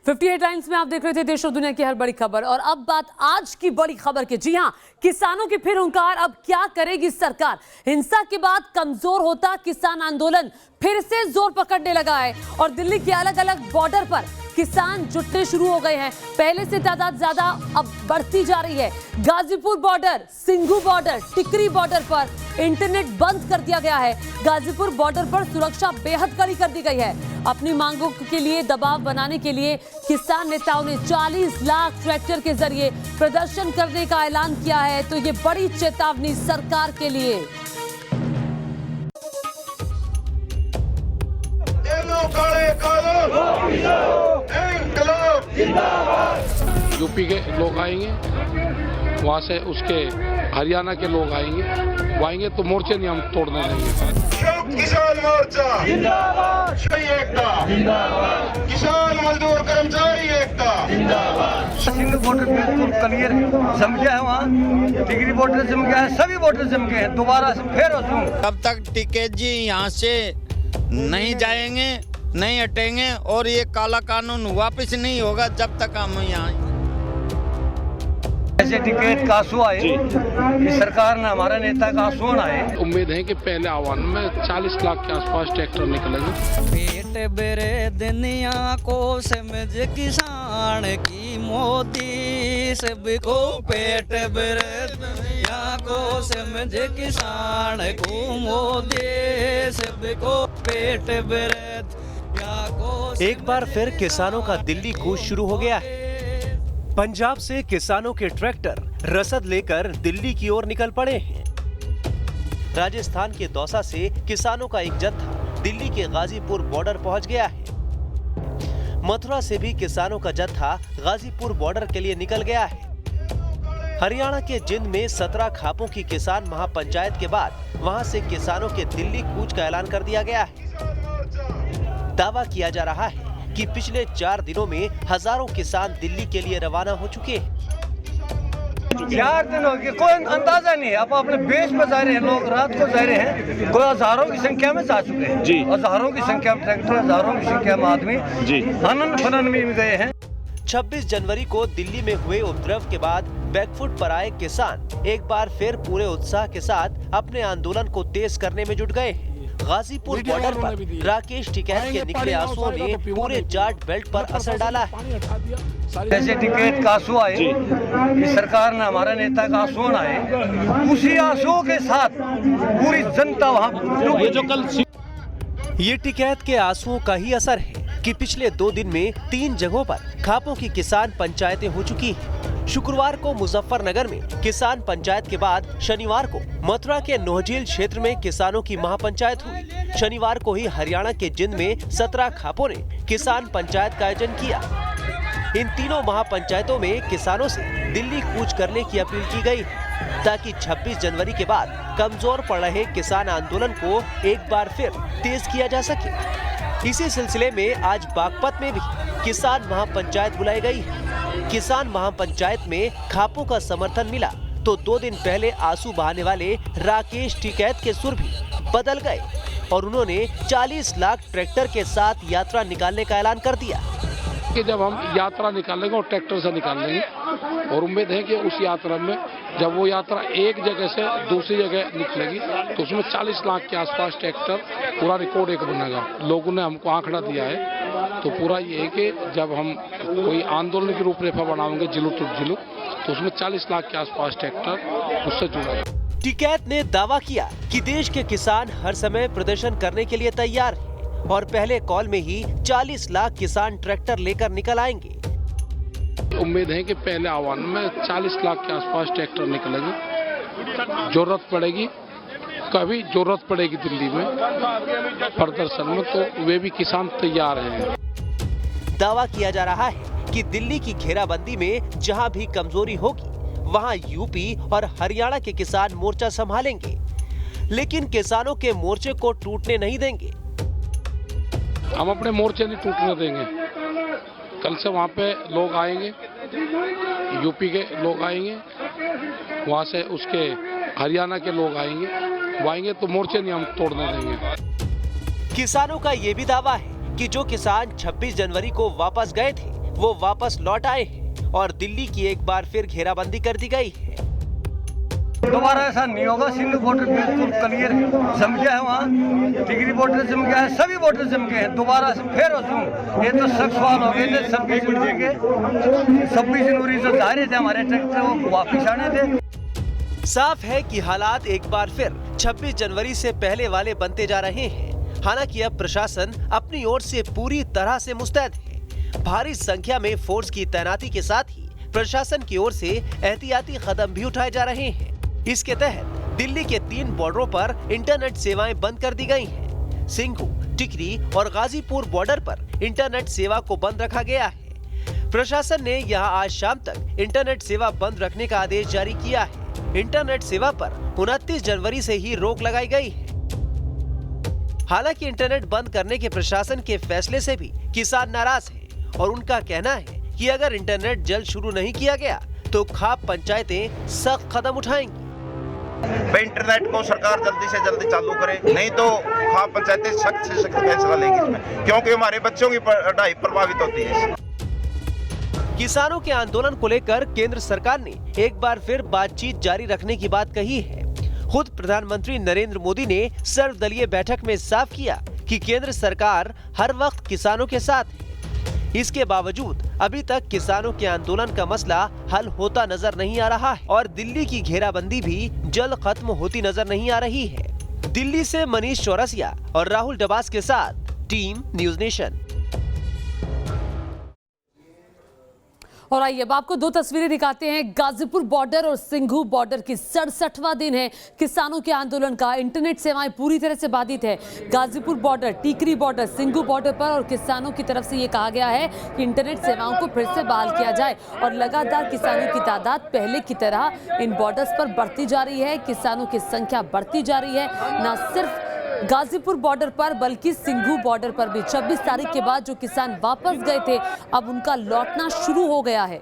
58 times में आप देख रहे थे देश और दुनिया की हर बड़ी खबर। और अब बात आज की बड़ी खबर की। जी हां, किसानों की फिर हुंकार। अब क्या करेगी सरकार? हिंसा के बाद कमजोर होता किसान आंदोलन फिर से जोर पकड़ने लगा है और दिल्ली के अलग अलग बॉर्डर पर किसान जुटने शुरू हो गए हैं। पहले से तादाद ज्यादा अब बढ़ती जा रही है। गाजीपुर बॉर्डर, सिंघू बॉर्डर, टिकरी बॉर्डर पर इंटरनेट बंद कर दिया गया है। गाजीपुर बॉर्डर पर सुरक्षा बेहद कड़ी कर दी गई है। अपनी मांगों के लिए दबाव बनाने के लिए किसान नेताओं ने 40 लाख ट्रैक्टर के जरिए प्रदर्शन करने का ऐलान किया है। तो ये बड़ी चेतावनी सरकार के लिए। यूपी के लोग आएंगे, वहाँ से उसके हरियाणा के लोग आएंगे, वो आएंगे तो मोर्चे नहीं हम तोड़ने देंगे। किसान मोर्चा जिंदाबाद, एकता जिंदाबाद, किसान मजदूर कर्मचारी एकता जिंदाबाद। सिंघू बॉर्डर बिल्कुल क्लियर जम गया है, वहाँ टिकरी बॉर्डर जम गया है, सभी बॉर्डर जम गए हैं। दोबारा फिर तब तक टिकैत जी यहाँ से नहीं जाएंगे, नहीं हटेंगे और ये काला कानून वापस नहीं होगा जब तक हम यहाँ। ऐसे टिकैत का आंसू आए कि सरकार ने हमारा नेता का आंसू आए। उम्मीद है कि पहले आह्वान में 40 लाख के आसपास ट्रैक्टर निकलेंगे। पेट बेरे दुनिया को समझ किसान की मोदी सबको, पेट बेरे दुनिया को समझ किसान को मोदी सबको, पेट बेरे एक बार फिर किसानों का दिल्ली कूच शुरू हो गया है। पंजाब से किसानों के ट्रैक्टर रसद लेकर दिल्ली की ओर निकल पड़े हैं। राजस्थान के दौसा से किसानों का एक जत्था दिल्ली के गाजीपुर बॉर्डर पहुंच गया है। मथुरा से भी किसानों का जत्था गाजीपुर बॉर्डर के लिए निकल गया है। हरियाणा के जिंद में 17 खापों की किसान महापंचायत के बाद वहां से किसानों के दिल्ली कूच का ऐलान कर दिया गया है। दावा किया जा रहा है कि पिछले 4 दिनों में हजारों किसान दिल्ली के लिए रवाना हो चुके हैं। 4 दिन हो गए, कोई अंदाजा नहीं है। अब अपने बेस पर जा रहे हैं लोग, रात को जा रहे हैं। कोई हजारों की संख्या में जा चुके हैं जी, हजारों की संख्या में ट्रैक्टर, हजारों की संख्या में आदमी जी हनन फनन में गए हैं। 26 जनवरी को दिल्ली में हुए उपद्रव के बाद बैकफुट पर आए किसान एक बार फिर पूरे उत्साह के साथ अपने आंदोलन को तेज करने में जुट गए। गाजीपुर बॉर्डर पर राकेश टिकैत के निकले आंसुओं ने पूरे जाट बेल्ट पर असर डाला है। ऐसे टिकैत का आंसू आए कि सरकार ने हमारा नेता का आंसू आए, उसी आंसुओं के साथ पूरी जनता वहाँ। ये टिकैत के आंसुओं का ही असर है कि पिछले 2 दिन में 3 जगहों पर खापों की किसान पंचायतें हो चुकी हैं। शुक्रवार को मुजफ्फरनगर में किसान पंचायत के बाद शनिवार को मथुरा के नोहझील क्षेत्र में किसानों की महापंचायत हुई। शनिवार को ही हरियाणा के जिंद में 17 खापों ने किसान पंचायत का आयोजन किया। इन तीनों महापंचायतों में किसानों से दिल्ली कूच करने की अपील की गई ताकि 26 जनवरी के बाद कमजोर पड़ रहे किसान आंदोलन को एक बार फिर तेज किया जा सके। इसी सिलसिले में आज बागपत में भी किसान महापंचायत बुलाई गई। किसान महापंचायत में खापों का समर्थन मिला तो 2 दिन पहले आंसू बहाने वाले राकेश टिकैत के सुर भी बदल गए और उन्होंने 40 लाख ट्रैक्टर के साथ यात्रा निकालने का ऐलान कर दिया कि जब हम यात्रा निकालेंगे और ट्रैक्टर से निकालेंगे और उम्मीद है कि उस यात्रा में जब वो यात्रा एक जगह से दूसरी जगह निकलेगी तो उसमें 40 लाख के आसपास ट्रैक्टर, पूरा रिकॉर्ड एक बनेगा। लोगों ने हमको आंकड़ा दिया है तो पूरा ये है कि जब हम कोई आंदोलन की रूपरेखा बनाएंगे जिलू टू जिलू तो उसमें 40 लाख के आसपास ट्रैक्टर उससे जुड़ा। टिकैत ने दावा किया कि देश के किसान हर समय प्रदर्शन करने के लिए तैयार हैं और पहले कॉल में ही 40 लाख किसान ट्रैक्टर लेकर निकल आएंगे। उम्मीद है कि पहले आह्वान में 40 लाख के आसपास ट्रैक्टर निकलेंगे। जरूरत पड़ेगी, कभी जरूरत पड़ेगी दिल्ली में प्रदर्शन में तो वे भी किसान तैयार हैं। दावा किया जा रहा है कि दिल्ली की घेराबंदी में जहां भी कमजोरी होगी वहां यूपी और हरियाणा के किसान मोर्चा संभालेंगे, लेकिन किसानों के मोर्चे को टूटने नहीं देंगे। हम अपने मोर्चे नहीं टूटने देंगे। कल से वहाँ पे लोग आएंगे, यूपी के लोग आएंगे, वहाँ से उसके हरियाणा के लोग आएंगे, वो आएंगे तो मोर्चे नहीं हम तोड़ने देंगे। किसानों का ये भी दावा है कि जो किसान 26 जनवरी को वापस गए थे वो वापस लौट आए हैं और दिल्ली की एक बार फिर घेराबंदी कर दी गई है। दोबारा ऐसा नहीं होगा। सिंधु बॉर्डर बिल्कुल क्लियर जम गया है, वहाँ टिकरी बॉर्डर जम गया है, सभी बॉर्डर जम गए हैं। दोबारा फिर ये तो सख्त सवाल हो गए थे 26 जनवरी के। 26 जनवरी जो जा रहे थे हमारे ट्रैक्टर वो वापिस आने थे। साफ है कि हालात एक बार फिर 26 जनवरी से पहले वाले बनते जा रहे हैं। हालांकि अब प्रशासन अपनी ओर से पूरी तरह से मुस्तैद है। भारी संख्या में फोर्स की तैनाती के साथ ही प्रशासन की ओर से एहतियाती कदम भी उठाए जा रहे हैं। इसके तहत दिल्ली के 3 बॉर्डरों पर इंटरनेट सेवाएं बंद कर दी गई हैं। सिंघू, टिकरी और गाजीपुर बॉर्डर पर इंटरनेट सेवा को बंद रखा गया है। प्रशासन ने यहां आज शाम तक इंटरनेट सेवा बंद रखने का आदेश जारी किया है। इंटरनेट सेवा पर 29 जनवरी से ही रोक लगाई गई है। हालांकि इंटरनेट बंद करने के प्रशासन के फैसले से भी किसान नाराज हैं और उनका कहना है कि अगर इंटरनेट जल्द शुरू नहीं किया गया तो खाप पंचायतें सख्त कदम उठाएंगी। इंटरनेट को सरकार जल्दी से जल्दी चालू करे, नहीं तो खाप पंचायतें सख्त से सख्त फैसला लेंगी इसमें, क्योंकि हमारे बच्चों की पढ़ाई प्रभावित होती है। किसानों के आंदोलन को लेकर केंद्र सरकार ने एक बार फिर बातचीत जारी रखने की बात कही है। खुद प्रधानमंत्री नरेंद्र मोदी ने सर्वदलीय बैठक में साफ किया कि केंद्र सरकार हर वक्त किसानों के साथ है। इसके बावजूद अभी तक किसानों के आंदोलन का मसला हल होता नजर नहीं आ रहा है और दिल्ली की घेराबंदी भी जल्द खत्म होती नजर नहीं आ रही है। दिल्ली से मनीष चौरसिया और राहुल डबास के साथ टीम न्यूज नेशन। और आइए अब आपको 2 तस्वीरें दिखाते हैं। गाजीपुर बॉर्डर और सिंघू बॉर्डर की 67वां दिन है किसानों के आंदोलन का। इंटरनेट सेवाएं पूरी तरह से बाधित है। Ghazipur border, Tikri border, Singhu border पर और किसानों की तरफ से ये कहा गया है कि इंटरनेट सेवाओं को फिर से बहाल किया जाए और लगातार किसानों की तादाद पहले की तरह इन बॉर्डर्स पर बढ़ती जा रही है। किसानों की संख्या बढ़ती जा रही है, न सिर्फ गाजीपुर बॉर्डर पर बल्कि सिंघू बॉर्डर पर भी। 26 तारीख के बाद जो किसान वापस गए थे अब उनका लौटना शुरू हो गया है।